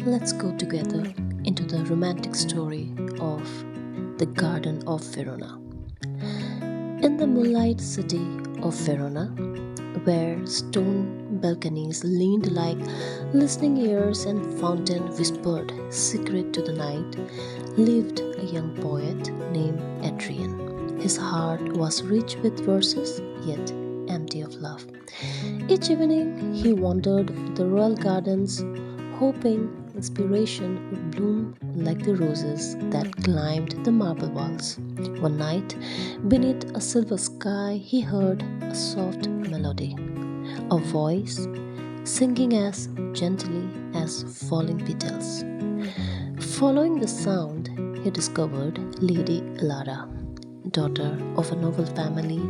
let's go together into the romantic story of the Garden of Verona. In the moonlight city of Verona, where stone balconies leaned like listening ears and fountain whispered secret to the night, lived a young poet named Adrian. His heart was rich with verses, yet empty of love. Each evening he wandered the royal gardens, hoping inspiration would bloom like the roses that climbed the marble walls. One night, beneath a silver sky, he heard a soft melody, a voice singing as gently as falling petals. Following the sound, he discovered Lady Lara, daughter of a noble family,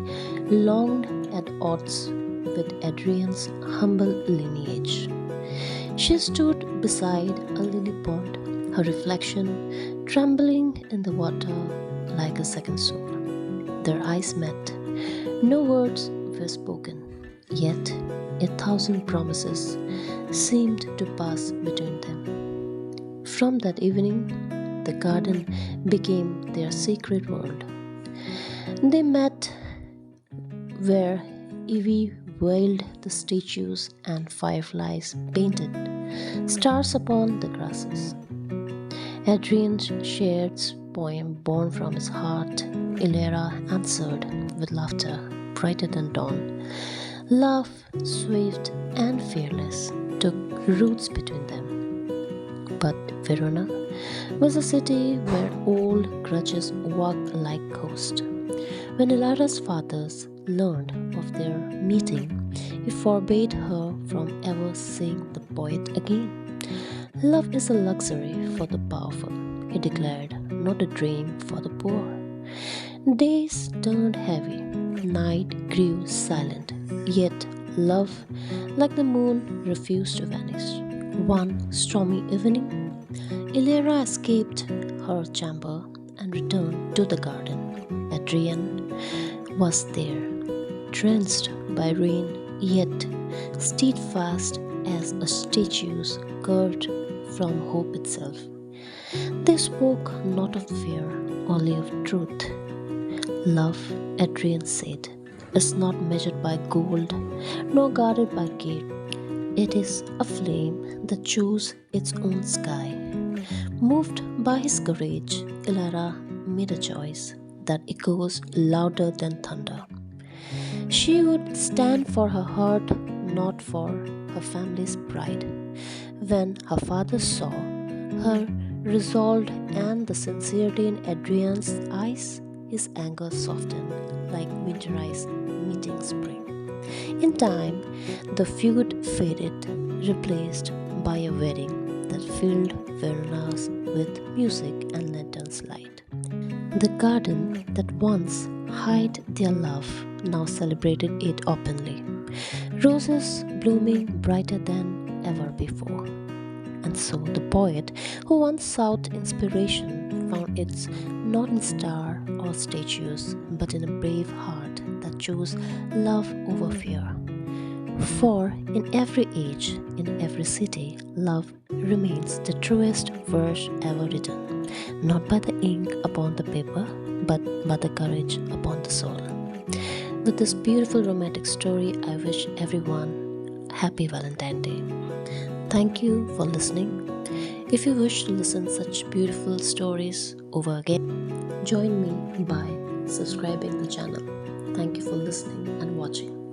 long at odds with Adrian's humble lineage. She stood beside a lily pond, her reflection trembling in the water like a second soul. Their eyes met. No words were spoken, yet a thousand promises seemed to pass between them. From that evening, the garden became their sacred world. They met where Ivy wailed the statues and fireflies painted stars upon the grasses. Adrian shared poem born from his heart. Ilera answered with laughter brighter than dawn. Love, swift and fearless, took roots between them. But Verona was a city where old grudges walked like ghosts. When Ilara's fathers learned of their meeting, he forbade her from ever seeing the poet again. Love is a luxury for the powerful, he declared, not a dream for the poor. Days turned heavy, night grew silent, yet love, like the moon, refused to vanish. One stormy evening, Ilera escaped her chamber and returned to the garden. Adrian was there, drenched by rain, yet steadfast as a statue's curved from hope itself. They spoke not of fear, only of truth. Love, Adrian said, is not measured by gold, nor guarded by gate. It is a flame that chose its own sky. Moved by his courage, Ilara made a choice that echoes louder than thunder. She would stand for her heart, not for her family's pride. When her father saw her resolve and the sincerity in Adrian's eyes, his anger softened like winter ice meeting spring. In time, the feud faded, replaced by a wedding that filled Verona with music and lanterns light. The garden that once hid their love now celebrated it openly, roses blooming brighter than ever before. And so the poet who once sought inspiration found it not in star or statues, but in a brave heart that chose love over fear. For in every age, in every city, love remains the truest verse ever written, not by the ink upon the paper, but by the courage upon the soul. With this beautiful romantic story, I wish everyone happy Valentine's Day. Thank you for listening. If you wish to listen such beautiful stories over again, join me by subscribing the channel. Thank you for listening and watching.